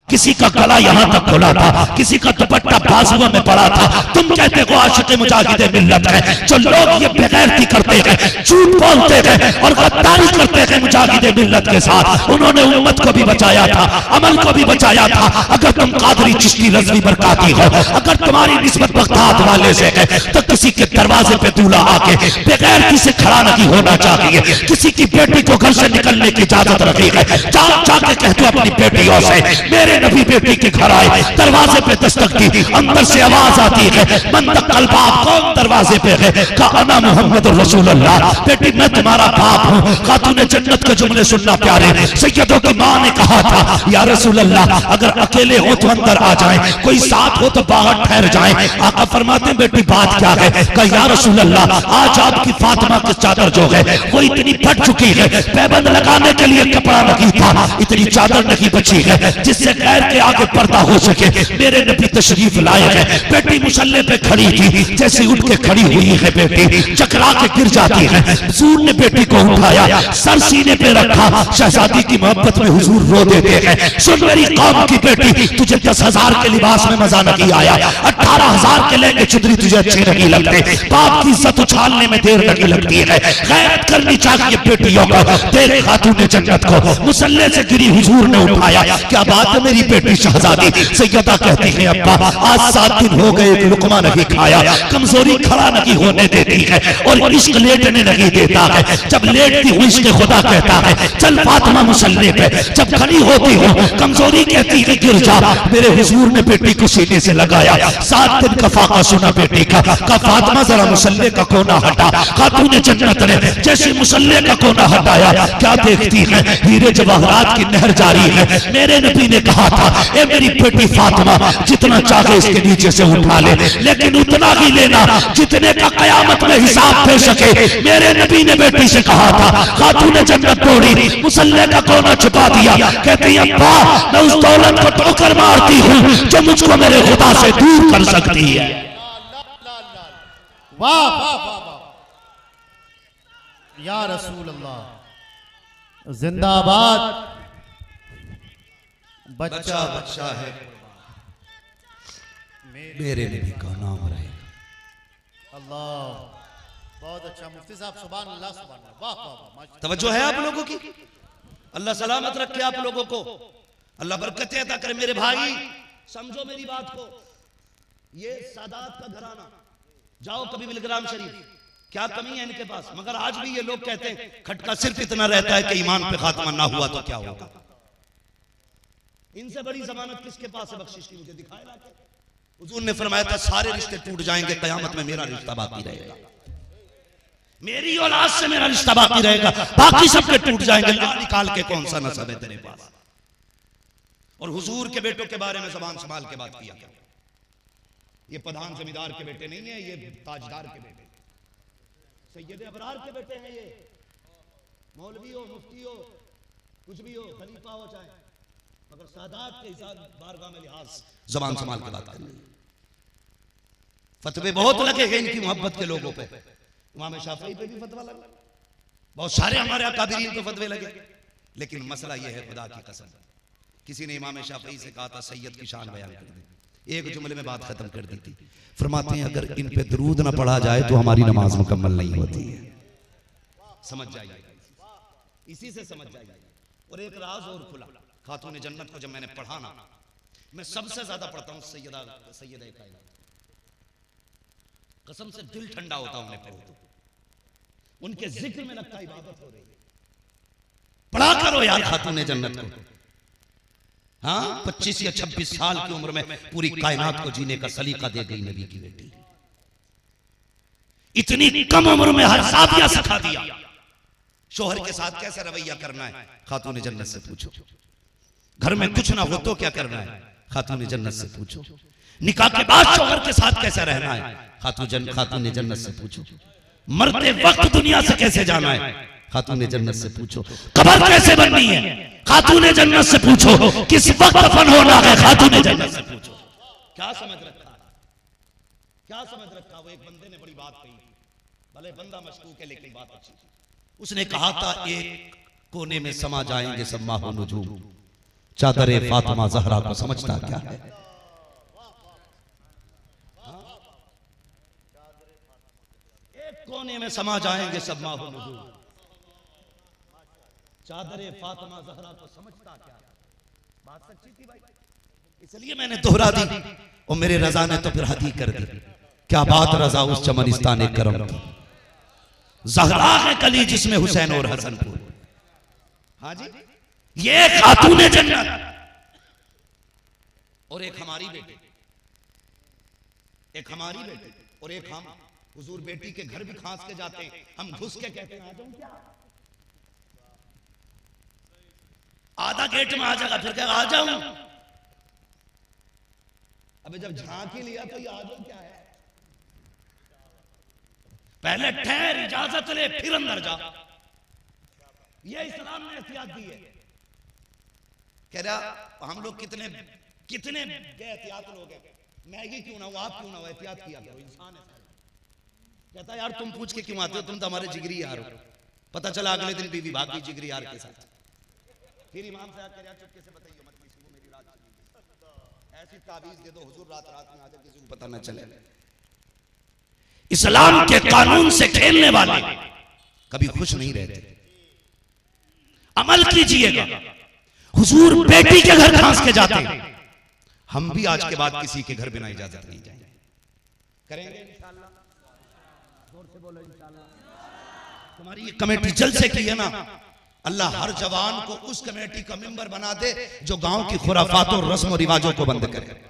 किसी का गला यहाँ तक खुला था, किसी का दुपट्टा बाजुओं में पड़ा था। तुम कहते हो आशिक़ मुजाहिद मिल्लत है। जो लोग ये बेगैरती करते हैं, झूठ बोलते हैं और गद्दारी करते हैं मुजाहिद मिल्लत के साथ, उन्होंने उम्मत को भी बचाया था, अमल को भी बचाया था। अगर तुम कादरी चिश्ती रज़वी बरकाती हो, अगर तुम्हारी निस्बत बगदाद वाले से है, तो किसी के दरवाजे पे दूल्हा आके बेगैरती से खड़ा नहीं होना चाहिए। किसी की बेटी को घर से निकलने की इजाजत रखी है, जाके कह दो अपनी बेटियों से, मेरे नबी बेटी के घर आए, दरवाजे पे दस्तक दी, अंदर से आवाज आती है, मन तक कलबाब, कौन दरवाजे पे है? कहा अना मोहम्मद रसूलुल्लाह, बेटी मैं तुम्हारा बाप हूँ। खातूने जन्नत के जुमले सुनना प्यारे। सैयदों की माँ ने कहा था, या रसूलल्लाह अगर अकेले हो तो अंदर आ जाएं, कोई साथ हो तो बाहर ठहर जाएं। आका फरमाते बेटी बात क्या है? कहा या रसूलल्लाह आज आपकी फातिमा की चादर जो है वो इतनी फट चुकी है, पैबंद लगाने के लिए कपड़ा नहीं था, इतनी चादर नहीं बची है जिससे गैर के आगे पर्दा हो सके। मेरे नबी तशरीफ लाए हैं, बेटी मुसल्ले पे खड़ी थी, जैसे उठ के खड़ी हुई है बेटी चकरा के गिर जाती है। हुजूर ने बेटी को उठाया, सर सीने पे रखा, शहजादी की मोहब्बत में हुजूर रो देते हैं, सुन मेरी कौम की बेटी, तुझे 10,000 के लिबास में मजा नहीं आया, 18,000 के लेके चुदरी तुझे अच्छे नहीं लगते, बाप की इज्जत उछालने में देर नहीं लगती है, गैरत करनी चाहिए बेटियों को। तेरे खातूने जन्नत को मुसल्ले से गिरी हुजूर ने उठाया, क्या बात है मेरी बेटी शहजादी? सैयदा कहती है अब्बा आज 7 दिन हो गए, एक लुकमा नहीं खाया, कमजोरी खड़ा नहीं होने देती है और इश्क लेटने नहीं देता है। जब लेटती हूँ इश्क खुदा कहता है चल फातिमा मुसल्ले पे, जब खड़ी होती हूँ कमजोरी कहती है गिर जा। मेरे हुजूर ने बेटी को सीने से लगाया, 7 दिन का फाका सुना बेटी का फातिमा जरा मुसल्ले का कोना हटा। खातूने जन्नत ने जैसे मुसल्ले का कोना हटाया, क्या देखती है? हीरे जवाहरात की नहर जारी है। मेरे नबी ने कहा था ए मेरी बेटी फातिमा जितना चाहे इसके नीचे से उठा ले, लेकिन उतना ही लेना जितने का कयामत में हिसाब दे सके। मेरे नबी ने बेटी से कहा था, खातूने जन्नत तोड़ी, मुसल्ले का कोना छुपा दिया, कहती है अब्बा मैं उस दौलत को ठोकर मारती हूँ जो मुझको मेरे खुदा से दूर कर सकती है। वाह वाह वाह या रसूल अल्लाह, जिंदाबाद। बच्चा बच्चा है मेरे नबी का नाम रहे। अल्लाह बहुत अच्छा मुफ्ती साहब, सुभान अल्लाह सुभान अल्लाह, वाह वाह। तवज्जो है आप लोगों की? अल्लाह सलामत रखे आप लोगों को, अल्लाह बरकतें अता करे। मेरे भाई समझो मेरी बात को, ये सादात का घराना, जाओ कभी बिलग्राम शरीफ, क्या कमी है इनके पास? मगर आज भी ये लोग कहते हैं खटका सिर्फ इतना रहता है कि ईमान पे खात्मा ना हुआ तो क्या होगा। इनसे बड़ी जमानत किसके पास है बख्शिश की? मुझे दिखाए लाके। हुजूर ने फरमाया था सारे रिश्ते टूट जाएंगे, कयामत में मेरा रिश्ता बाकी रहेगा, मेरी औलाद से मेरा रिश्ता बाकी रहेगा, बाकी सबके टूट जाएंगे। निकाल के कौन सा नसब है तेरे पास? और हुजूर के बेटों के बारे में जबान संभाल के बात किया। ये प्रधान जमींदार के बेटे नहीं है, ये ताजदार के बेटे, सैयद अबरार के बेटे हैं। ये मौलवी हो, मुफ्ती हो, कुछ भी हो, खलीफा हो चाहे, मगर सादात के हिसाब बारगाह में लिहाज जबान संभाल के बात करनी। फतवे बहुत लगे हैं इनकी मोहब्बत के लोगों पे। इमाम शाफई पे भी फतवा लगा, बहुत सारे हमारे अकाबिरीन को फतवे लगे, लेकिन मसला यह है खुदा की कसम, किसी ने इमाम शाफई से कहा था सैयद की शान बयान कर दे, एक जुमले में बात खत्म कर दी थी। फरमाते हैं अगर इन पे दरूद ना पढ़ा जाए तो हमारी नमाज मुकम्मल नहीं होती है। समझ जाइए, इसी से समझ जाइए। और एक राज और खुला, खातून जन्नत को जब मैंने पढ़ाना, मैं सबसे ज्यादा पढ़ता हूँ सैयदा कायनात, कसम से दिल ठंडा होता उन्हें पढ़ो तो, उनके जिक्र में लगता इबादत हो रही है। पढ़ा करो यार खातून जन्नत को। हाँ 25 या 26 साल की उम्र में पूरी कायनात को जीने का सलीका दे गई नबी की बेटी। इतनी कम उम्र में हर सादिया सिखा दिया। शोहर के साथ कैसे रवैया करना है खातून जन्नत से पूछो। घर में कुछ ना हो तो क्या करना है खातून जन्नत से पूछो। निकाह के बाद शोहर के साथ कैसे रहना है खातून जन्नत से पूछो। मरते वक्त दुनिया से कैसे जाना है खातून जन्नत से पूछो। कब्र कैसे बननी है खातून जन्नत से पूछो। किस वक्त दफन होना है खातून जन्नत से पूछो। क्या समझ रखा है, क्या समझ रखा? वो एक बंदे ने बड़ी बात कही, भले बंदा मशकूक है लेकिन बात अच्छी थी। उसने कहा था एक कोने में समा जाएंगे सब माहो नुजूम, चादर फातिमा जहरा को समझता क्या है? एक कोने में समा जाएंगे सब माहौल। चादर फातिमा जहरा को समझता क्या है? बात सच्ची थी भाई, इसलिए मैंने दोहरा दी और मेरे रजा ने तो फिर हद ही कर दी। क्या बात रजा उस चमनिस्तान करम की, ज़हरा है कली जिसमें हुसैन और हसन पूरे। हाँ जी, ये खातूने जन्नत और एक हमारी बेटी, एक हमारी बेटी और एक हम। हुजूर बेटी के घर भी खांस के जाते हैं, हम घुस के कहते हैं आ जाऊं क्या? आधा गेट में आ जाएगा, फिर क्या आ जाऊं? अबे जब झांक ही लिया तो ये आ जाऊं क्या है? पहले ठहर, इजाजत ले, फिर अंदर जा। ये इस्लाम ने एहतियात दी है। कह रहा हम लोग कितने कितने बेहतियात लोग हैं। मैगी क्यों ना हो, आप क्यों ना हो, एहतियात किया करो, इंसान है। कहता यार तुम पूछ के क्यों आते हो, तुम तो हमारे जिगरी यार हो। पता चला अगले दिन बीवी भाग गई जिगरी यार के साथ। फिर इमाम साहब कह रहा चुपके से बताइए मत किसी को मेरी रात चली, ऐसी ताबीज दे दो हुजूर रात रात में आ जाए, किसी को पता ना चले। इस्लाम के कानून से खेलने वाले कभी खुश नहीं रहते। अमल कीजिएगा। हुजूर बेटी के घर खांस के जाते, हम भी आज के बाद किसी के घर बिना इजाजत नहीं जाएंगे, करेंगे इंशाअल्लाह। जोर से बोलो इंशाअल्लाह। तुम्हारी ये कमेटी जलसे की है ना, अल्लाह हर जवान को उस कमेटी का मेंबर बना दे जो गांव की खुराफात और रस्म और रिवाजों को बंद करे।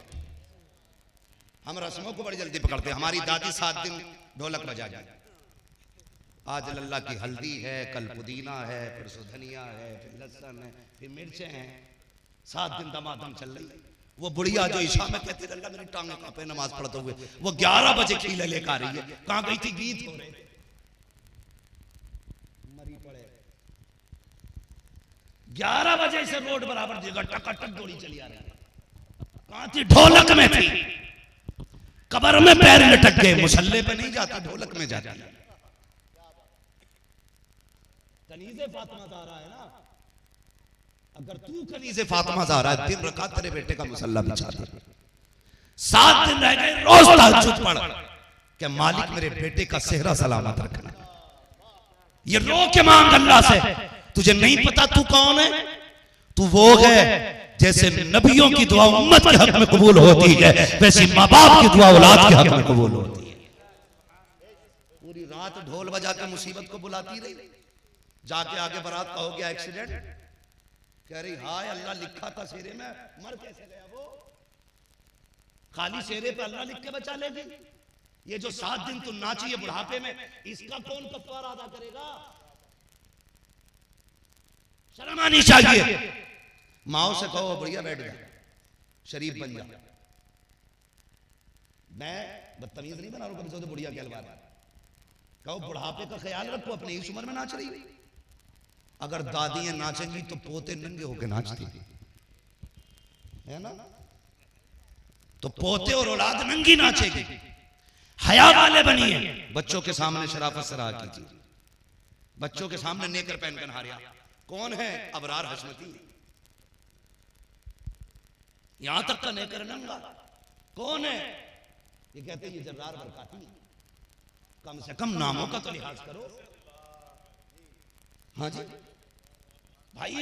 हम रस्मों को बड़ी जल्दी पकड़ते हैं। हमारी दादी 7 दिन ढोलक बजा जाए, आज लल्ला की हल्दी है, कल पुदीना है, परसों धनिया है, फिर लहसुन है, फिर मिर्चें हैं। 7 दिन दमादम चल रही है। वो बुढ़िया जो ईशा में कहती लल्ला मेरी टांगे कांपे नमाज पढ़ते हुए, वो 11 बजे खीले लेकर आ रही है। कहां गई थी? गीत हो रहे, मरी पड़े। 11 बजे से रोड बराबर जगह टकाटक दौड़ी चली आ रही है। कहां थी? ढोलक में थी। कब्र में पैर लटक गए, मुसल्ले पे नहीं जाती, ढोलक में जाती है। कनीज़े फातिमा ज़हरा है ना, अगर तू कनीज़े फातिमा ज़हरा है, 3 रकात तेरे बेटे का मुसल्ला बिछा दे। 7 दिन रह गए, रोज तहज्जुद पढ़ कि मालिक मेरे बेटे का सेहरा सलामत रखना। ये रो के मांग अल्लाह से। तुझे नहीं पता तू कौन है? तू वो है जैसे नबियों की दुआ उम्मत के हक में कबूल होती है, वैसी माँ बाप की दुआ औलाद के हक में कबूल होती है। पूरी रात ढोल बजा के मुसीबत को बुलाती रही, जाके आगे बारात का हो गया एक्सीडेंट। कह रही हाय अल्लाह लिखा था सेरे में, मर कैसे गया वो? खाली सेरे पे अल्लाह लिख के बचा लेगी। ये जो 7 दिन तुम नाची है बुढ़ापे में, इसका कौन कफारा अदा करेगा? शर्म आनी चाहिए। माओ से कहो बढ़िया बैठ जा, शरीफ बन जा। मैं बदतमीज नहीं बना रहा हूं, कभी तो बुढ़िया कहलवा रहा। कहो बुढ़ापे का ख्याल रखो, अपनी इस उम्र में नाच रही। अगर दादियां नाचेंगी तो पोते नंगे होकर नाचती है ना, तो पोते और औलाद नंगी नाचेगी। हया वाले बनिए, बच्चों के सामने शराफत से रहा कीजिए। बच्चों के सामने नेकर पहनकर हारिया। कौन है? अबरार हशमती। यहां तक का नेकर नंगा। कौन है? ये कहते हैं ये जर्रार बरकाती। कम से कम नामों का तो लिहाज करो। हाँ जी भाई,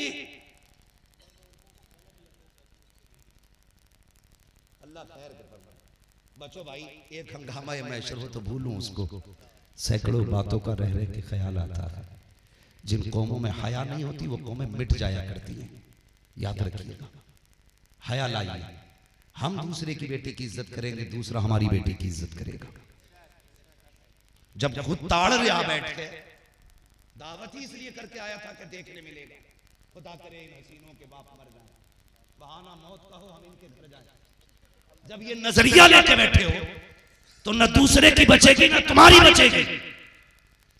अल्लाह खैर कर। बच्चों भाई, एक हंगामा मैशर हो तो भूलूं उसको, सैकड़ों बातों का रह रहे के ख्याल आता है। जिन कौमों में हया नहीं होती वो कौमें मिट जाया करती हैं, याद रखिएगा। हया लाइए। हम दूसरे की बेटे की इज्जत करेंगे, दूसरा हमारी बेटी की इज्जत करेगा। जब खुद ताड़ रहा बैठ के, दावत ही इसलिए करके आया था कि देखने मिलेगा। खुदा करे इन हसीनों के बाप मर जाए, बहाना मौत का हो, हम इनके घर जाए। जब ये नजरिया लेके बैठे हो तो न दूसरे की बचेगी न तुम्हारी बचेगी।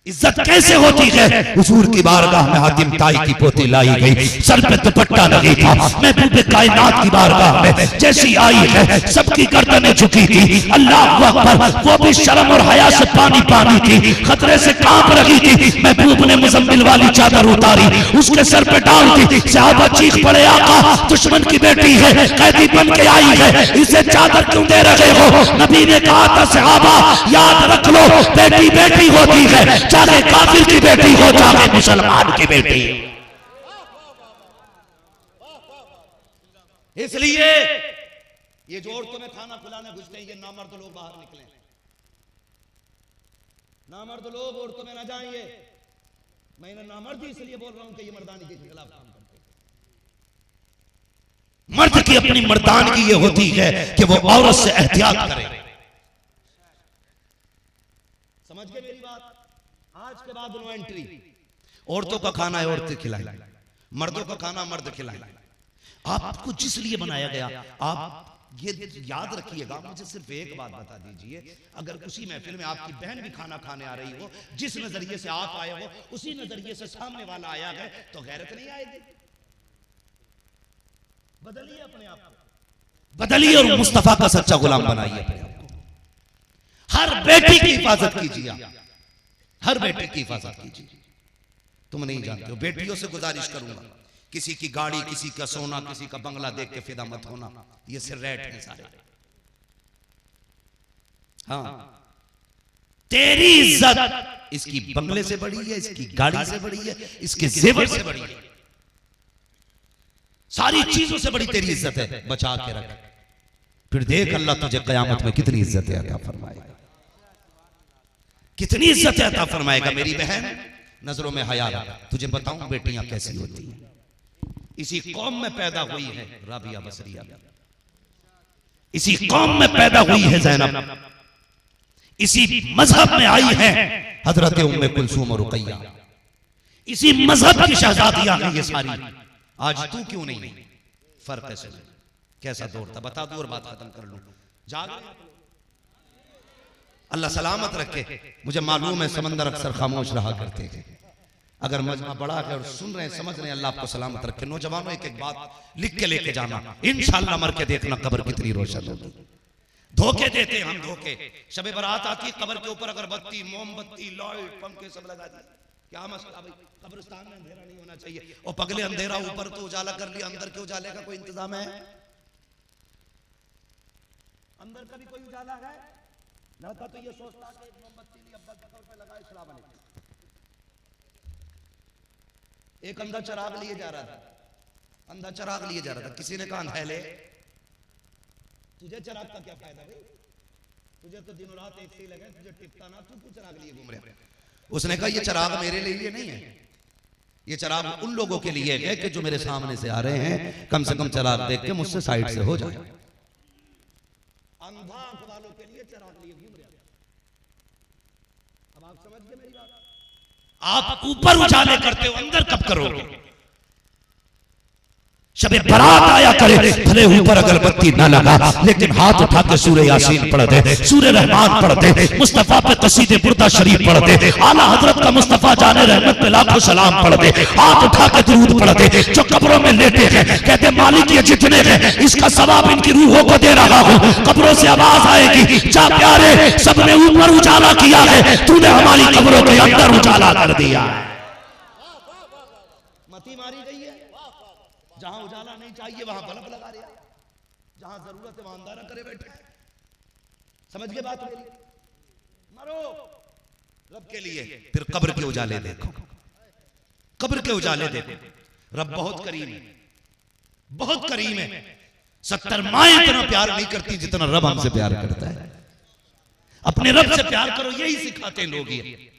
इज्जत कैसे होती है? हुजूर की बारगाह में हातिम ताई की पोती लाई गई, सर पे दुपट्टा लगी था। महबूब कायनात की बारगाह में जैसी आई है सबकी गर्दनें झुकी थी। अल्लाह अकबर, वो भी शर्म और हया से पानी पानी थी, खतरे से कांप रही थी। महबूब ने मुजम्मिल वाली चादर उतारी, उसके सर पे डाल दी। सहाबा चीख पड़े, आका दुश्मन की बेटी है, कैदी बन के आई है, इसे चादर क्यों दे रहे हो? नबी ने कहा था, सहाबा याद रख लो, बेटी बेटी होती है, चाहे काफिर की बेटी हो चाहे मुसलमान की बेटी। इसलिए ये जो औरतों में खाना खिलाने घुसते हैं, ये नामर्द लोग बाहर निकले, नामर्द लोग औरतों में ना जाएंगे। मैं इन्हें नामर्द इसलिए बोल रहा हूं कि ये मर्दानी के खिलाफ काम करते हैं। मर्द की अपनी मर्दानगी ये होती है कि वो औरत से एहतियात करे। समझ गए मेरी बात? आज के बाद नो एंट्री। औरतों का खाना है औरतें खिलाएं, मर्दों का खाना मर्द खिलाएं। आपको जिस लिए बनाया गया, आप ये याद रखिएगा। मुझे सिर्फ एक बात बता दीजिए, अगर उसी महफिल में आपकी बहन भी खाना खाने आ रही हो, जिस नजरिए से आप आए हो उसी नजरिए से सामने वाला आया है, तो गैरत नहीं आएगी? बदलिए अपने आप को, बदलिए और मुस्तफा का सच्चा गुलाम बनाइए अपने आप को। हर बेटी की हिफाजत कीजिए, हर बेटी की हिफाजत कीजिए। तुम नहीं जानते हो, बेटियों से गुजारिश करूंगा, किसी की गाड़ी, किसी का सोना, किसी का बंगला देख के फिदा मत होना। ये सिर्रेट है सारे। हाँ, तेरी इज्जत इसकी बंगले से बड़ी है, इसकी गाड़ी से बड़ी है, इसके जेवर से बड़ी है, सारी चीजों से बड़ी तेरी इज्जत है। बचा के रख, फिर देख अल्लाह तुझे कयामत में कितनी इज्जत अता फरमाएगा, कितनी इज्जत अता फरमाएगा। मेरी बहन, नजरों में हया रख। तुझे बताऊं बेटियां कैसी होती हैं। इसी कौम में पैदा हुई है राबिया बसरिया, इसी कौम में पैदा हुई है ज़ैनब, इसी मजहब में आई है हजरत उम्मे कुलसूम और रुकैया, इसी मजहब की शहजादियां हैं ये सारी। आज तू क्यों नहीं? फर्क है। कैसा दौर था बता दो और बात खत्म कर लूं। जाग अल्लाह सलामत रखे। मुझे मालूम है समंदर अक्सर खामोश रहा करते हैं, अगर मजमा बड़ा है और सुन रहे हैं, समझ रहे हैं, अल्लाह आपको सलामत रखे। नौजवानों एक एक बात लिख के लेके जाना, इंशाअल्लाह मर के देखना कब्र कितनी रोशन होगी। धोखे देते हैं हम, धोखे। शबे बारात आती, कब्र के ऊपर अगरबत्ती, मोमबत्ती, लाइट, पंखे सब लगा दिए। क्या मसला भाई? कब्रिस्तान में अंधेरा नहीं होना चाहिए। और पगले अंधेरा ऊपर तो उजाला कर लिया, अंदर के उजाले का कोई इंतजाम है? अंदर का भी कोई उजाला है? लड़का तो ये सोचता है कि मोमबत्ती ली अब्बा के तौर पे लगाए सलाम अलैकुम। एक अंधा चिराग लिए जा रहा था, अंधा चिराग लिए जा रहा था। किसी ने कहा अंधा ले, तुझे चिराग का क्या फायदा भाई? तुझे तो दिनों रात एक से लगे, तुझे टिपता ना, तू क्यों चिराग लिए घूम रहे? उसने कहा ये चिराग मेरे लिए नहीं है, ये चिराग उन लोगों के लिए है कि जो मेरे सामने से आ रहे हैं, कम से कम चिराग देख के मुझसे साइड से हो जाए। अंधा आंख वालों के लिए चिराग लिए घूम रहे। अब आप समझ गए मेरी बात? आप ऊपर उजाले करते हो, अंदर कब करोगे? शबे बारात आया करे, भले ऊपर अगरबत्ती न लगा, लेकिन हाथ उठा के सूरे यासीन पढ़ दे, सूरे रहमान पढ़ दे, मुस्तफा पे कसीदे बुर्दा शरीफ पढ़ दे, आला हजरत का मुस्तफा जाने रहमत पे लाखों सलाम पढ़ दे, हाथ उठा के दुरूद पढ़ दे। जो कब्रों में लेटे हैं, कहते मालिक ये जितने हैं, इसका सवाब इनकी रूहों को दे रहा हूं। कब्रों से आवाज आएगी, जा प्यारे, सबने ऊपर उजाला किया है, तूने हमारी कब्रों के अंदर उजाला कर दिया। मती मारी गई है, जहां उजाला नहीं चाहिए वहां बल्ब लगा दिया, जहां जरूरत है वहां अंधारा करे बैठे। समझ गए बात मेरी? मरो रब के लिए, फिर कब्र के उजाले देखो, कब्र के उजाले देखो। रब बहुत करीम है, बहुत करीम है। 70 माएं इतना प्यार नहीं करती जितना रब हमसे प्यार करता है। अपने रब से प्यार करो, यही सिखाते हैं लोग। ये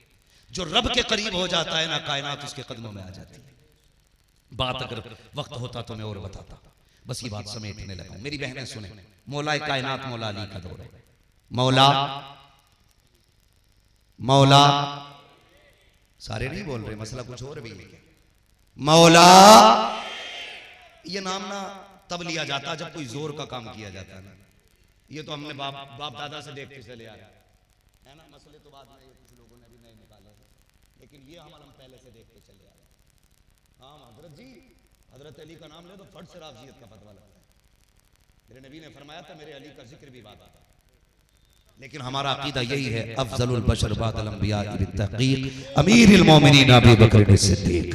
जो रब के करीब हो जाता है ना, कायनात उसके कदमों में आ जाती है। बात अगर वक्त होता तो मैं और बताता, बस ये बात समेटने लगा। मेरी बहनें सुने, मौला कायनात मौला अली का दौर है। मौला मौला सारे नहीं बोल रहे, मसला कुछ और भी है। मौला ये नाम ना तब लिया जाता जब कोई जोर का काम किया जाता है। ये तो हमने बाप दादा से देखते चले आ रहे हैं ना। मसले तो बाद में कुछ लोगों ने भी नहीं निकाले, लेकिन ये अमल हम पहले से देखते चले आ रहे हैं। हाँ हजरत जी, हजरत अली का नाम ले तो फट से राफजियत का फतवा लगता है। मेरे नबी ने फरमाया था मेरे अली का जिक्र भी बात आता है। लेकिन हमारा अकीदा यही है, अफजलुल बशर बादल अंबिया बित्तक़ीक़ अमीरुल मोमिनीन अबू बकर सिद्दीक।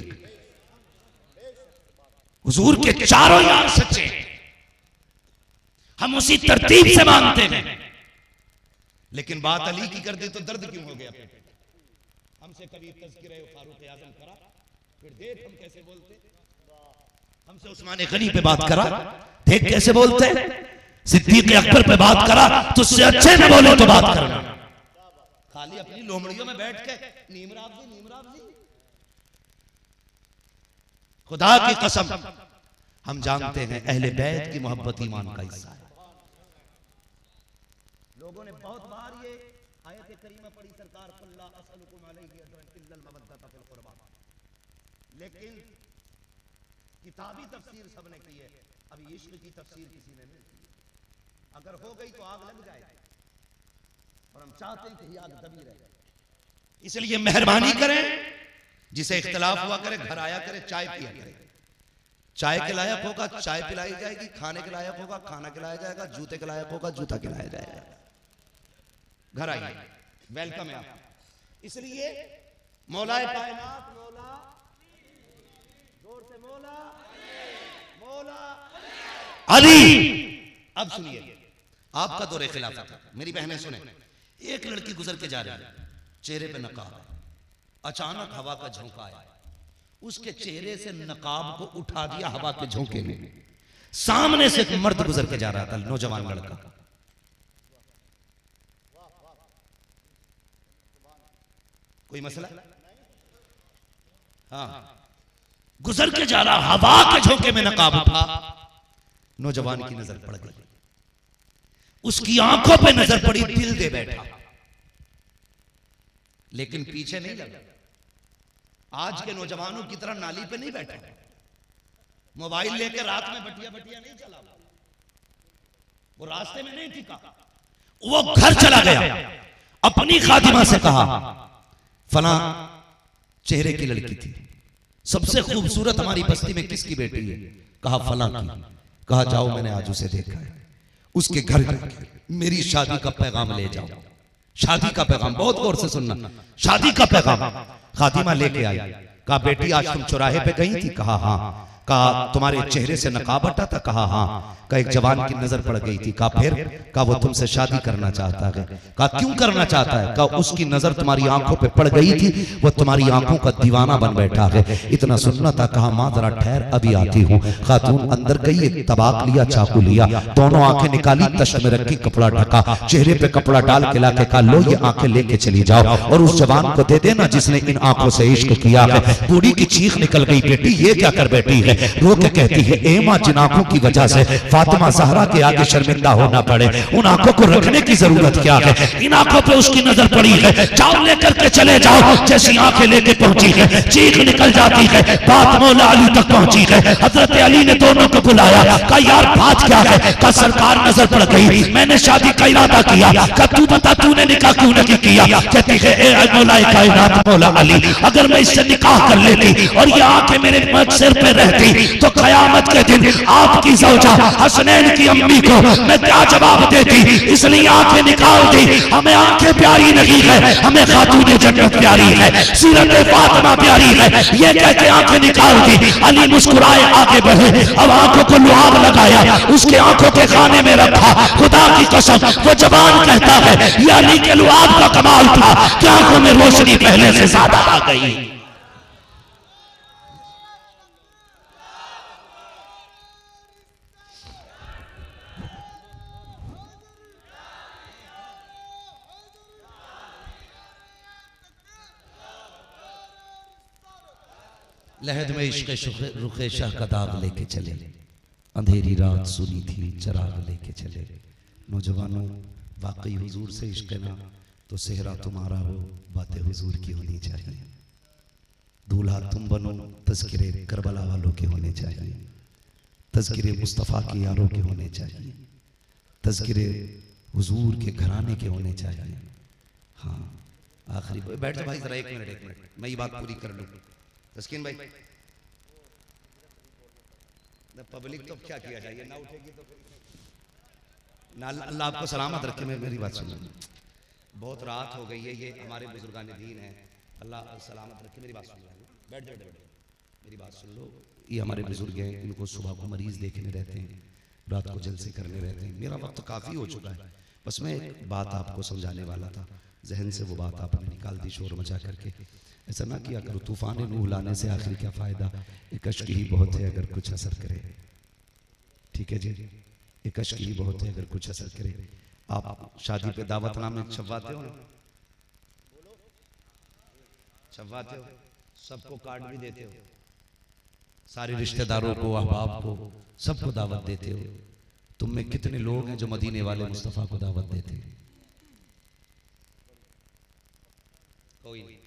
हुजूर के चारों यार सच्चे, हम उसी तरतीब से मानते हैं। लेकिन बात अली की कर दे तो दर्द क्यों हो गया? हमसे कभी तज़किरा फारूक आज़म करा, फिर देख हम कैसे बोलते। हमसे उस्मान गनी पे बात करा, देख कैसे बोलते। सिद्दीक अकबर पे बात करा, तुझसे अच्छे न बोले तो बात करना। खाली अपनी लोमड़ियों में बैठ के नीमराब जी नीमराब जी। खुदा की कसम हम जानते हैं अहले बैत की मोहब्बत ईमान का हिस्सा है। लोगों ने बहुत बार ये आयत करीमा पढ़ी, सरकार कुल्ला असलुकुम अलैहि अजरन इल्लल मवद्दत फिल कुर्बा, लेकिन किताबी तफसीर सबने की है, अभी इश्क की तफसीर किसी ने नहीं की। अगर हो गई तो आग लग जाएगी, और हम चाहते हैं कि आग दबी रहे। इसलिए मेहरबानी करें, जिसे इख्तिलाफ हुआ करे घर आया करे, चाय पिया करे। चाय के लायक होगा चाय पिलाई जाएगी, खाने के लायक होगा खाना खिलाया जाएगा, जूते के लायक होगा जूता खिलाया जाएगा। घर आइए, वेलकम है आप। इसलिए मौलाए कायनात, मौला जोर से मौला मौला अली। अब सुनिए, आपका दौरे खिलाफत है। मेरी बहनें सुने, एक लड़की गुजर के जा रही है, चेहरे पे नकाब है। अचानक हवा का झोंका आया, उसके चेहरे से नकाब को उठा दिया हवा के झोंके में। सामने से एक मर्द गुजर के जा रहा था, नौजवान लड़का। कोई मसला? हाँ, गुजर के जा रहा, हवा के झोंके में नकाब उठा, नौजवान की नजर पड़ गई। उसकी आंखों पे नजर पड़ी, दिल दे बैठा, लेकिन पीछे नहीं लगा। आज के नौजवानों की तरह नाली पे नहीं बैठा, मोबाइल लेकर रात में बटिया बटिया नहीं चला, वो रास्ते में नहीं टिका, वो घर चला गया। अपनी खादिमा से कहा, फला चेहरे की लड़की थी, सबसे खूबसूरत हमारी बस्ती में किसकी बेटी है? कहा फला की। कहा जाओ, मैंने आज उसे देखा है, उसके घर मेरी शादी का पैगाम ले जाओ। शादी का पैगाम, बहुत गौर से सुनना, शादी का पैगाम। खातिमा लेके आई। कहा बेटी आज तुम चौराहे पे गई थी? कहा हाँ। कहा तुम्हारे चेहरे से नकाब हटा था? कहा हाँ। कहा एक जवान की नजर पड़ गई थी। कहा फिर? कहा वो तुमसे शादी करना चाहता है। कहा क्यों करना चाहता है? कहा उसकी नजर तुम्हारी आंखों पे पड़ गई थी, वो तुम्हारी आंखों का दीवाना बन बैठा है। इतना सुनना था। कहा माँ जरा ठहर, अभी आती हूँ। खातून अंदर गई, तबाक लिया, चाकू लिया, दोनों आंखें निकाली, तश्त में रखी, कपड़ा ढका, चेहरे पे कपड़ा डाल के लाके कहा लो ये आंखें लेके चली जाओ और उस जवान को दे देना जिसने इन आंखों से इश्क किया है। बूढ़ी की चीख निकल गई, बेटी ये क्या कर बैठी है? रो के कहती है, ए माँ जिन आंखों की वजह से फातिमा ज़हरा के आगे शर्मिंदा होना पड़े, उन आंखों को रखने की जरूरत क्या है? इन आंखों पे उसकी नजर पड़ी है, जाओ लेकर के चले जाओ। जैसी आंखें लेके पहुंची है, चीख निकल जाती है, बात मौला अली तक पहुंची है। हजरत अली ने दोनों को बुलाया, कहा यार बात क्या है? कहा सरकार नजर पड़ गई, मैंने शादी का इरादा किया। कहा तू बता तूने निकाह क्यों नहीं किया? कहती है ए मौलाए कायनात मौला अली, अगर मैं इससे निकाह कर लेती और ये आंखें मेरे सिर पे रहती तो कयामत के दिन आपकी ज़ौजा हसनैन की अम्मी को मैं क्या जवाब देती? इसलिए आंखें निकाल दी। हमें आंखें प्यारी नहीं है, हमें खातूने जन्नत प्यारी है, सीरत फातिमा प्यारी है। ये कह के आंखें निकाल दी। अली मुस्कुराए, आगे बढ़े, अब आंखों को लुहाब लगाया, उसके आंखों के खाने में रखा। खुदा की कसम वो जवान कहता है ये अली के लुहाब का कमाल था कि आंखों में रोशनी पहले से ज्यादा आ गई। लहद में इश्क रुखे शाह का दाग लेके चले, अंधेरी रात सुनी थी चराग लेके चले। नौजवानों वाकई हुजूर से इश्क ना तो सेहरा तुम्हारा हो, बातें हुजूर की होनी चाहिए। दूल्हा तुम बनो, तज़किरे करबला वालों के होने चाहिए, तज़किरे मुस्तफ़ा के यारों के होने चाहिए, तज़किरे हुजूर के घराने के होने चाहिए। हाँ आखिरी बैठ जा भाई जरा, एक मिनट मैं ये बात पूरी कर लूं। तस्कीन भाई, पब्लिक तो क्या किया जाए, ना उठेगी तो ना। अल्लाह आपको सलामत रखे। मेरी बात सुनो, बहुत रात हो गई है, ये हमारे बुजुर्गान दीन है, अल्लाह सलामत रखे। मेरी बात सुन लो, बैठ जाओ, मेरी बात सुन लो। ये हमारे बुजुर्ग हैं, इनको सुबह को मरीज देखने रहते हैं, रात को जलसे करने रहते हैं। मेरा वक्त तो काफ़ी हो चुका है, बस मैं एक बात आपको समझाने वाला था, जहन से वो बात आपने निकाल दी शोर मचा करके। ऐसा ना किया करो, तूफान नूह लाने से आखिर क्या फ़ायदा, एक अश्क ही बहुत है अगर कुछ असर करे। ठीक है जी, एक अश्क ही बहुत है अगर कुछ असर करे। आप शादी पे दावतनामे छपवाते हो ना, छपवाते हो, सबको कार्ड भी देते हो, सारे रिश्तेदारों को, अहबाब को, सबको दावत देते हो। तुम में कितने लोग हैं जो मदीने वाले मुस्तफ़ा को दावत देते हैं? कोई नहीं।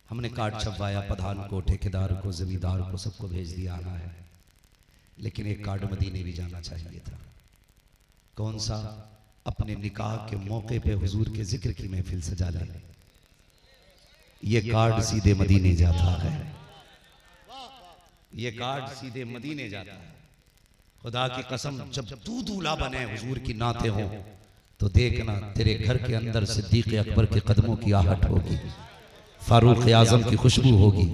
हमने कार्ड छपवाया, प्रधान को, ठेकेदार को, जमींदार को, सबको भेज दिया आना है, लेकिन एक कार्ड मदीने भी जाना चाहिए था। कौन सा? अपने निकाह के मौके पे हुजूर के जिक्र की महफिल सजा ले, ये कार्ड सीधे मदीने जाता है, ये कार्ड सीधे मदीने जाता है। खुदा की कसम, जब तू दूल्हा बने हुजूर की नाते हो तो देखना तेरे घर के अंदर सिद्दीक अकबर के कदमों की आहट होगी, फारूक आजम की खुशबू होगी,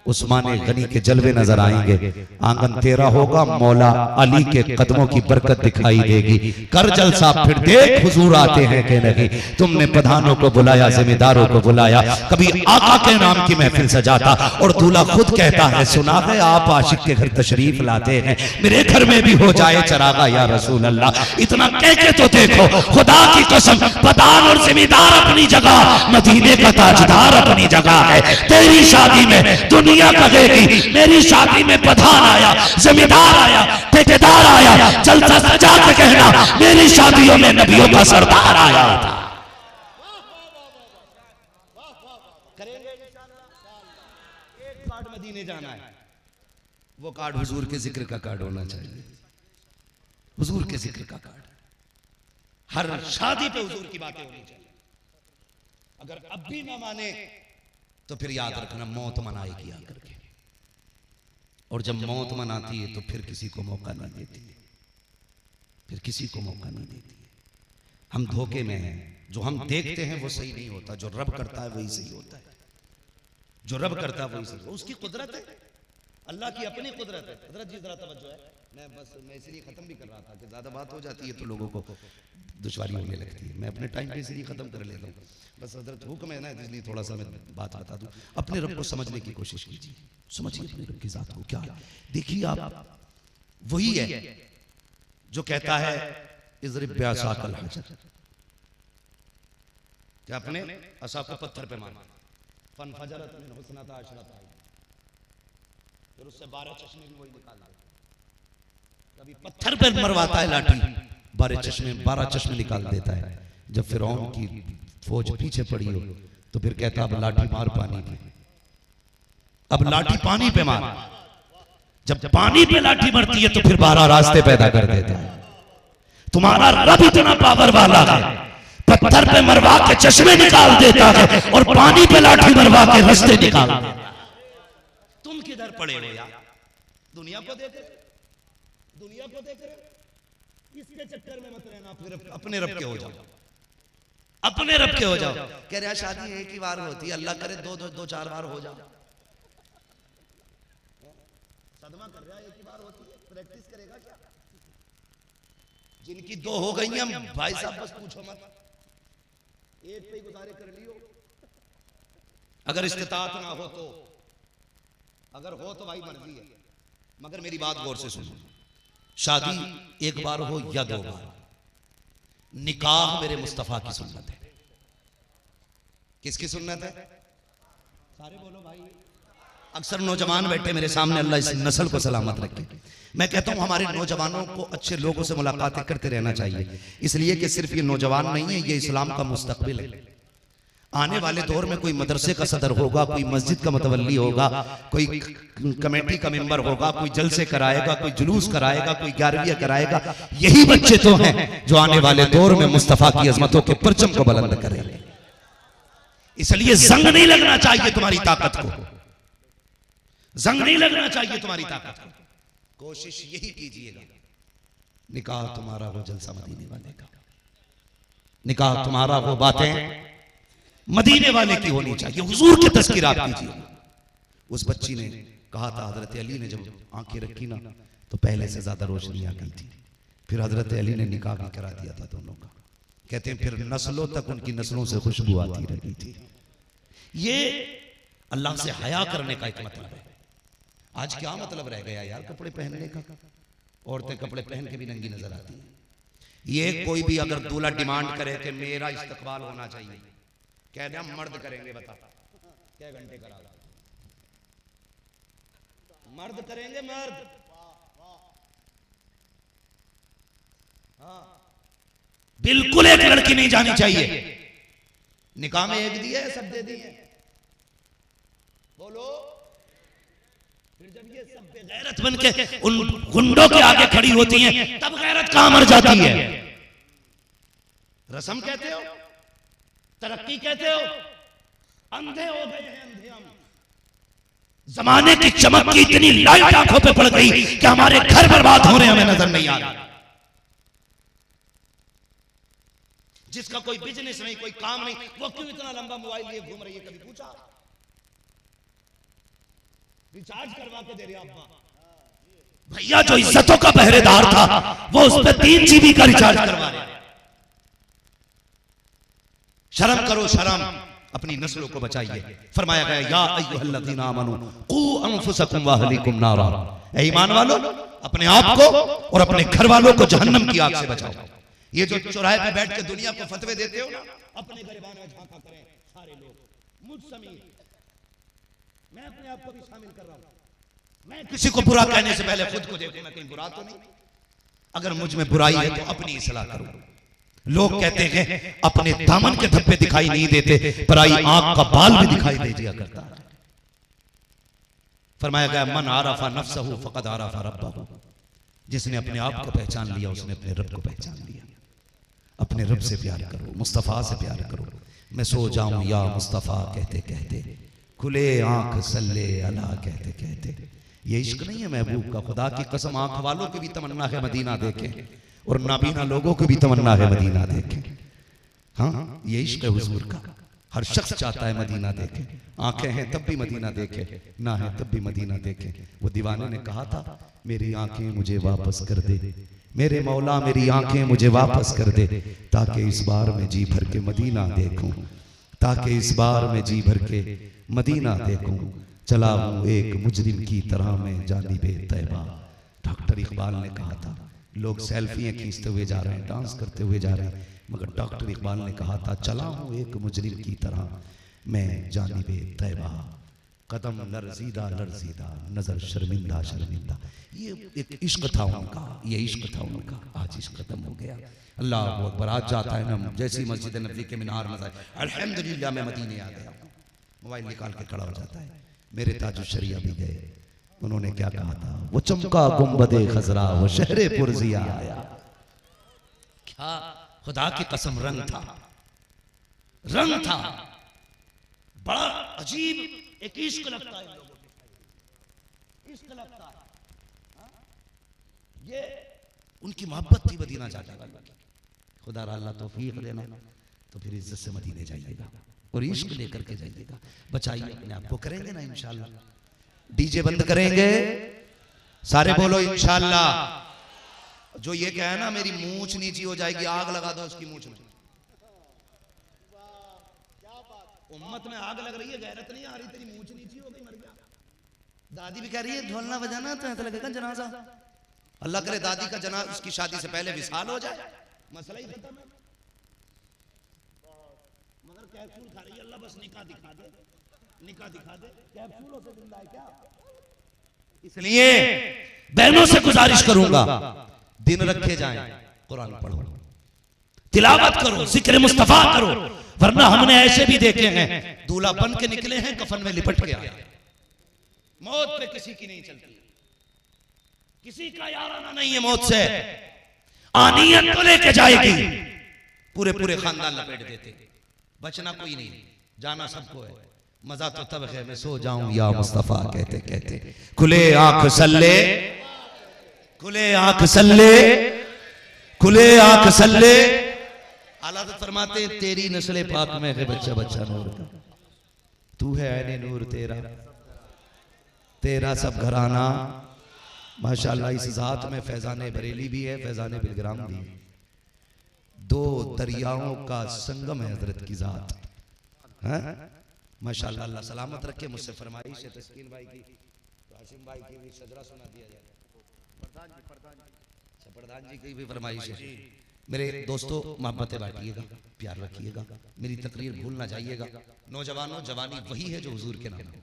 उस्मान गनी के जलवे नजर आएंगे, आंगन तेरा होगा, मौला अली के कदमों की बरकत दिखाई देगी। कर जलसा फिर देख हुजूर आते हैं कि नहीं। तुमने प्रधानों को बुलाया, जिम्मेदारों को बुलाया, कभी आका के नाम की महफिल सजाता और दूल्हा खुद कहता है, सुना है आप आशिक के घर तशरीफ लाते हैं, मेरे घर में भी हो जाए चरागा या रसूल अल्लाह। इतना कह के तो देखो, खुदा की कसम, प्रधान और जिम्मेदार अपनी जगह, मदीने का ताजदार अपनी जगह है। तेरी शादी में दुनिया कहेगी, मेरी शादी में प्रधान आया, जमींदार आया, ठेकेदार आया, जलसा सजा के कहना, मेरी शादियों में नबियों का सरदार आया था। करेंगे इंशाअल्लाह। एक कार्ड मदीने जाना है, वो कार्ड हुजूर के जिक्र का कार्ड होना चाहिए, हुजूर के जिक्र का कार्ड। हर शादी पे हुजूर की बातें होनी चाहिए। अगर अब भी ना माने तो फिर याद रखना, मौत मनाएगी आकर के, और जब मौत मनाती है तो फिर किसी को मौका नहीं देती है, फिर किसी को मौका नहीं देती है। हम धोखे में हैं, जो हम देखते हैं वो सही नहीं होता, जो रब करता है वही सही होता है, जो रब करता है वही सही, उसकी कुदरत है, अल्लाह की अपनी कुदरत है। हज़रत जी जरा तवज्जो है, मैं इसलिए खत्म भी कर रहा था कि ज्यादा बात हो जाती है तो लोगों को दुश्वारी होने लगती है। मैं अपने टाइम पे इसलिए खत्म कर लेता हूँ, बस हज़रत हुक्म है ना, इसलिए थोड़ा सा मैं बात बता दूं। अपने रब को समझने की कोशिश कीजिए, समझिए अपने रब की जात को। क्या देखिए आप, वही है जो कहता है इज़रिब बिअसाकल हजर, क्या अपने असा को पत्थर पे मारा, फनफजरत मिन हुस्नता अशरता, फिर उससे 12 चश्मे भी वही निकाल दिए। कभी पत्थर पर मरवाता है लाठी, 12 चश्मे निकाल देता है। जब फिरौन की फौज पीछे पड़ी हो तो फिर कहता अब लाठी मार पानी पे, अब लाठी पानी पे मार। जब पानी पे लाठी मरती है तो फिर 12 रास्ते पैदा कर देता है। तुम्हारा रब इतना पावर वाला है, पत्थर पे मरवा के चश्मे निकाल देता है और पानी पे लाठी मरवा के रास्ते निकाल देता है। तुम किधर पड़े हो यार? दुनिया को देख रहे, दुनिया को देख रहे, इसके चक्कर में मत रहना, फिर अपने रब के हो जाओ, अपने रब के हो जाओ। कह रहे शादी एक ही बार होती है, अल्लाह करे दो चार बार हो जाओ। सदमा कर रहा है, एक ही बार होती है, प्रैक्टिस करेगा क्या? जिनकी 2 हो गई हैं भाई साहब, बस पूछो मत, एक पे गुजारे कर लियो। अगर इस्तिताअत ना हो तो, अगर हो तो भाई मर्जी है, मगर मेरी बात गौर से सुनो। शादी एक बार हो या 2 बार, निकाह मेरे मुस्तफा की सुन्नत है। किसकी सुन्नत है? सारे बोलो भाई। अक्सर नौजवान बैठे मेरे सामने, अल्लाह इस नस्ल को सलामत रखे। मैं कहता हूं हमारे नौजवानों को अच्छे लोगों से मुलाकातें करते रहना चाहिए, इसलिए कि सिर्फ ये नौजवान नहीं है, ये इस्लाम का मुस्तकबिल है। आने वाले दौर में कोई मदरसे का सदर होगा, कोई मस्जिद का मुतवल्ली होगा, कोई कमेटी का मेंबर होगा, कोई जलसे कराएगा, कोई जुलूस कराएगा, कोई 11वीं कराएगा। यही बच्चे तो हैं जो आने वाले दौर में मुस्तफा की अजमतों के परचम को बुलंद करेंगे। इसलिए जंग नहीं लगना चाहिए तुम्हारी ताकत को, जंग नहीं लगना चाहिए तुम्हारी ताकत को। कोशिश यही कीजिएगा निकाह तुम्हारा हो जलसा मदीने वाले का, निकाह तुम्हारा हो बातें मदीने वाले की होनी चाहिए, हुजूर की तस्कीर आप कीजिए। उस बच्ची ने कहा था हजरत अली ने जब आंखें रखी ना तो पहले से ज्यादा रोशनी आ गई थी। फिर हजरत अली ने निकाह भी करा दिया था दोनों का। कहते हैं फिर नस्लों तक उनकी नस्लों से खुशबू आती रही थी। ये अल्लाह से हया करने का एक मतलब है। आज क्या मतलब रह गया यार कपड़े पहनने का? औरतें कपड़े पहन के भी नंगी नजर आती हैं। ये कोई भी अगर दूल्हा डिमांड करे कि मेरा इस्तकबाल होना चाहिए, कह दे हम मर्द करेंगे, बता क्या घंटे करा, मर्द करेंगे, मर्द। हाँ बिल्कुल एक लड़की नहीं जानी चाहिए। निकाह में एक दिए सब दे दिए, बोलो। फिर जब ये सब गैरत बन के उन गुंडों के आगे खड़ी होती हैं तब गैरत कहां मर जाती है? रस्म कहते हो, तरक्की कहते हो, अंधे हो गए हैं, अंधे हम। जमाने की चमक की इतनी लाइट आंखों पे पड़ गई कि हमारे घर बर्बाद हो रहे हैं, हमें नजर नहीं आ रहा। जिसका कोई बिजनेस नहीं, कोई काम नहीं, वो क्यों इतना लंबा मोबाइल लिए घूम रही है? कभी पूछा? रिचार्ज करवा के दे रहे अब्बा। भैया जो इज्जतों का पहरेदार था वो उस पर 3 GB का रिचार्ज करवा रहे। शर्म करो, शर्म, अपनी नस्लों को बचाइए। फरमाया गया या अय्युहल्लज़ीना आमनू कू अनफुसकुम व अहलीकुम नारा, ऐ ईमान वालों अपने आप को और अपने घर वालों को जहन्नम की आग से बचाओ। ये जो चौराहे पे बैठ के दुनिया को फतवे देते हो ना, अपने गिरबान में झांका करें सारे लोग, मुझ समीर, मैं अपने आप को भी शामिल कर रहा हूं। मैं किसी को बुरा कहने से पहले खुद को देखूं मैं कहीं बुरा तो नहीं। अगर मुझ में बुराई है तो अपनी इस्लाह करूं। लोग कहते हैं अपने दामन के धब्बे दिखाई नहीं देते, पर आई आंख का बाल भी दिखाई दे दिया करता है। फरमाया गया मन आरफा नफ्सहु फक़द आरफा रब्बहु, जिसने अपने आप को पहचान लिया उसने अपने रब को पहचान लिया। अपने रब से प्यार करो, मुस्तफ़ा से प्यार करो। मैं सो जाऊं या मुस्तफ़ा कहते कहते, खुले आंख सल्ले अला कहते कहते। ये इश्क नहीं है महबूब का? खुदा की कसम आंख वालों की भी तमन्ना है मदीना देखें और नाबीना लोगों की भी तमन्ना है मदीना देखें। हाँ ये इश्क है हुजूर का। हर शख्स चाहता है मदीना देखे। आंखें हैं तब भी मदीना देखे, ना है तब भी मदीना देखे। वो दीवाने ने कहा था मेरी आंखें मुझे वापस कर दे, मेरे मौला मेरी आंखें मुझे वापस कर दे, ताकि इस बार मैं जी भर के मदीना देखूं, ताकि इस बार मैं जी भर के मदीना देखूं। चला हूं एक मुजरिम की तरह मैं जानिबे तैबा। डॉक्टर इकबाल ने कहा था लोग सेल्फियां खींचते हुए जा रहे हैं, डांस करते हुए जा रहे हैं, मगर डॉक्टर इकबाल ने कहा था चला हूं एक मुजरिम की तरह मैं जानिबे तैबा। कदम लर्जीदा लर्जीदा, नजर शर्मिंदा शर्मिंदा। ये एक इश्क था उनका, ये इश्क था उनका। आज इश्क खत्म हो गया। अल्लाह अकबर। आज जाता है ना जैसी मस्जिद नबी के मीनार नजर, अल्हम्दुलिल्लाह मैं मदीने आ गया। मोबाइल निकाल के खड़ा हो जाता है। मेरे ताजुल शरिया भी गए, उन्होंने क्या कहा था? वो चमका गुंबदे खजरा वो शहरे पुरजिया आया। क्या खुदा की कसम रंग था, रंग था। बड़ा अजीब एक इश्क लगता है लोगों को, इश्क लगता है। ये उनकी मोहब्बत थी मदीना जाने वाली। खुदा अल्लाह तौफीक देना, तो फिर इज्जत से मदीने जाइएगा और इश्क लेकर के जाइएगा। बचाइए अपने आप को। करेंगे ना इंशाल्लाह? डीजे बंद करेंगे सारे, बोलो इंशाल्लाह। जो ये कहे ना मेरी मूंछ नीची हो जाएगी, आग लगा दो उसकी मूंछ में। उम्मत में आग लग रही है, गैरत नहीं आ रही, तेरी मूंछ नीची हो गई, मर गया। दादी भी कह रही है ढोलना बजाना तो ऐसा लगेगा जनाजा। अल्लाह करे दादी का जना उसकी शादी से पहले विसाल हो जाए, मसला ही खत्म है। मगर कैप्सूल खा रही है, अल्लाह बस निकाह दिखा दे, निकाह दिखा दे। कैप्सूलों से जिंदा है क्या? इसलिए बहनों से गुजारिश करूंगा दिन रखे जाएं, कुरान पढ़ो, तिलावत करो, जिक्र मुस्तफा करो। वरना हमने ऐसे भी देखे हैं दूल्हा बन के निकले हैं, कफन में लिपट के आए। मौत पे किसी की नहीं चलती, किसी का याराना नहीं है मौत से। आनियत तो लेके जाएगी, पूरे पूरे खानदान लपेट देते, बचना कोई नहीं। जाना सबको है, मजा तो तब है मैं सो जाऊं या मुस्तफा कहते कहते। खुले आंख सल्ले, खुले आंख सल्ले, खुले आंख सल्ले। आला तो फरमाते तेरी नस्ल पाक में है बच्चा बच्चा नूर का, तू है ऐने नूर तेरा, तेरा सब घराना। माशाअल्लाह इस जात में फैजाने बरेली भी है, फैजाने बिलग्राम भी है। दो दरियाओं का संगम है हजरत की जात। माशाअल्लाह, अल्लाह सलामत रखे। मुझसे फरमाइश है तस्कीन भाई की, तो हाशिम भाई की भी सजरा सुना दिया जाए। प्रधान जी की भी फरमाइश है। मेरे दोस्तों मोहब्बतें बांटिएगा, प्यार रखिएगा, मेरी तकरीर भूल ना जाइएगा। नौजवानों, जवानी वही है जो हुजूर के नाम है,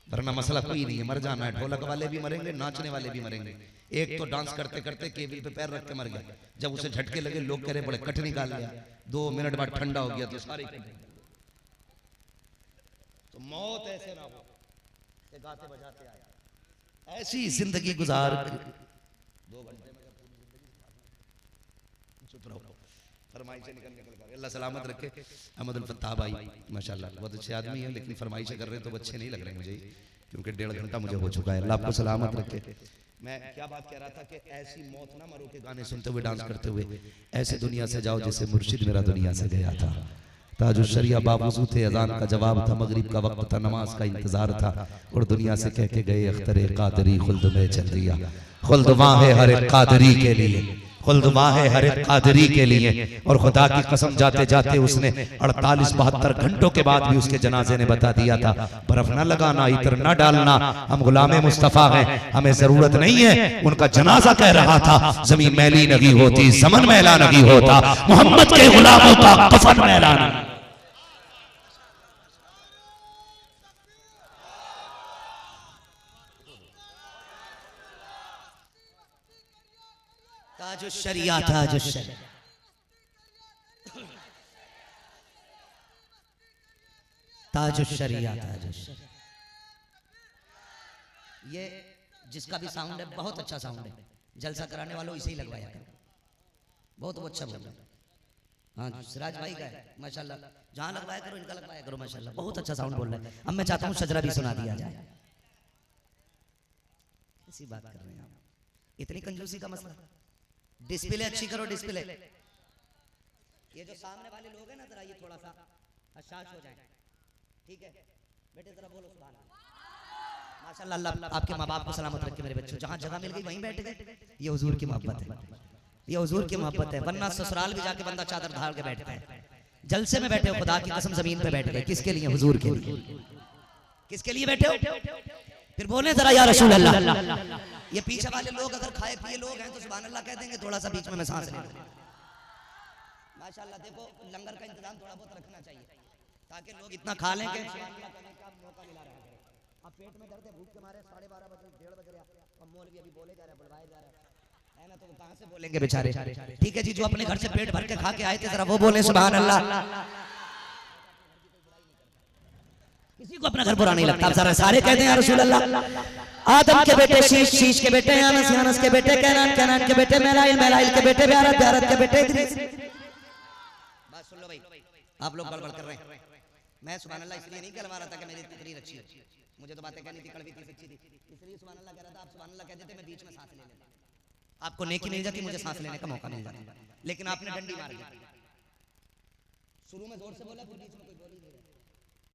वरना मसला कोई नहीं है। मर जाना है, ढोलक वाले भी मरेंगे, नाचने वाले भी मरेंगे। एक तो डांस करते करते केबिल पे पैर रख के मर गया, जब उसे झटके लगे लोग कह रहे बड़े कट निकाल लिया, 2 मिनट बाद ठंडा हो गया तो सारे। तो मौत ऐसे ना हो कि गाते बजाते आए, ऐसी जिंदगी गुजार 2 घंटे में चुप रहो, फरमाइशें निकल कर। अल्लाह सलामत रखे। अहमद अल फत्ताह भाई माशाल्लाह बहुत अच्छे आदमी हैं, लेकिन फरमाइशें कर रहे हैं तो अच्छे नहीं लग रहे मुझे, क्योंकि 1.5 घंटा मुझे हो चुका है। अल्लाह आपको सलामत रखे। मैं क्या बात कह रहा था कि ऐसी मौत ना मरो के गाने सुनते हुए डांस करते हुए, ऐसे दुनिया से जाओ जैसे मुर्शिद मेरा दुनिया से गया था। ताजुश शरिया बावजूद थे, अजान का जवाब था, मगरिब का वक्त था, नमाज का इंतजार था, और दुनिया से कह के गए अख्तरे कादरी खुल्द में चल दिया। खुल्द वहाँ है हर एक कादरी के लिए, खुल्द वहाँ है हर एक कादरी के लिए। और खुदा की कसम जाते जाते उसने 48-72 घंटों के बाद भी उसके जनाजे ने बता दिया था, बर्फ न लगाना, इत्र न डालना, हम गुलामे मुस्तफा हैं, हमें जरूरत नहीं है। उनका जनाजा कह रहा था जमीन मैली नहीं होती, ज़मन मैला नहीं होता, मोहम्मद के गुलामों का कफन मैला नहीं। ताजुश शरिया, ताजुश शरिया, ताजुश शरिया, ताजुश शरिया। ये जिसका भी साउंड है बहुत अच्छा साउंड है, जलसा कराने वालों इसे ही लगवाया करो, बहुत अच्छा बोल रहा है। हाँ सिराज भाई का है माशाल्लाह, जहाँ लगवाया करो इनका लगवाया करो माशाल्लाह, बहुत अच्छा साउंड बोल रहा है। अब मैं चाहता हूँ सजरा भी सुना दिया जाए। इसी बात कर रहे हैं आप, इतनी कंजूसी का मसला। डिस्प्ले अच्छी करो, डिस्प्ले। ये जो सामने वाले लोग हैं ना, जरा ये थोड़ा सा हशाश हो जाए, ठीक है बेटे, जरा बोलो सुभान अल्लाह। माशाल्लाह, अल्लाह आपके माँ बाप को सलामत रखे मेरे बच्चों। जहाँ जगह मिल गई वहीं बैठ गए, ये हुजूर की मोहब्बत है, ये हुजूर की मोहब्बत है। वरना ससुराल भी जाके बंदा चादर धार के बैठता है। जलसे में बैठे हो, खुदा की कसम जमीन पे बैठ गए, किसके लिए? हुजूर के लिए। किसके लिए बैठे हो? फिर बोले जरा या रसूल अल्लाह। ये पीछे वाले लोग अगर खाए पिए लोग हैं तो सुभान अल्लाह कह देंगे, थोड़ा सा बीच में मैं सांस ले लूं। माशाल्लाह देखो, लंगर का इंतजाम थोड़ा बहुत रखना चाहिए ताकि लोग इतना खा लें कि मौका मिला रहा है। अब पेट में दर्द है, भूख के मारे 12:30 बजे 1:30 बज रहा, अब मौलवी अभी बोले जा रहा है, बुलवाए जा रहा है ना, तो वो कहां से बोलेंगे बेचारे। ठीक है जी, जो अपने घर से पेट भर के खा के आए थे जरा वो बोले सुभान अल्लाह। किसी को अपना घर बुरा नहीं लगता, जरा सारे कहते हैं या रसूल अल्लाह। आदम के बेटे शीश, शीश के बेटे यानस, यानस के बेटे कैनान, कैनान के बेटे मेलाइल, मेलाइल के बेटे ब्यारत, ब्यारत के बेटे इद्रीस। बात सुन लो भाई, आप लोग गड़बड़ कर रहे हैं। मैं सुभान अल्लाह इसलिए नहीं कहवा रहा था कि मेरी तकरीर अच्छी है, मुझे तो बातें कहनी थी, कड़वी थी, सच्ची थी, इसलिए सुभान अल्लाह कह रहा था। आप सुभान अल्लाह कह देते मैं बीच में सांस ले लेता, आपको नेकी मिल जाती, मुझे सांस लेने का मौका मिल जाता, लेकिन आपने डंडी मार दी। शुरू में जोर से बोला, फिर बीच में कोई बोल ही नहीं।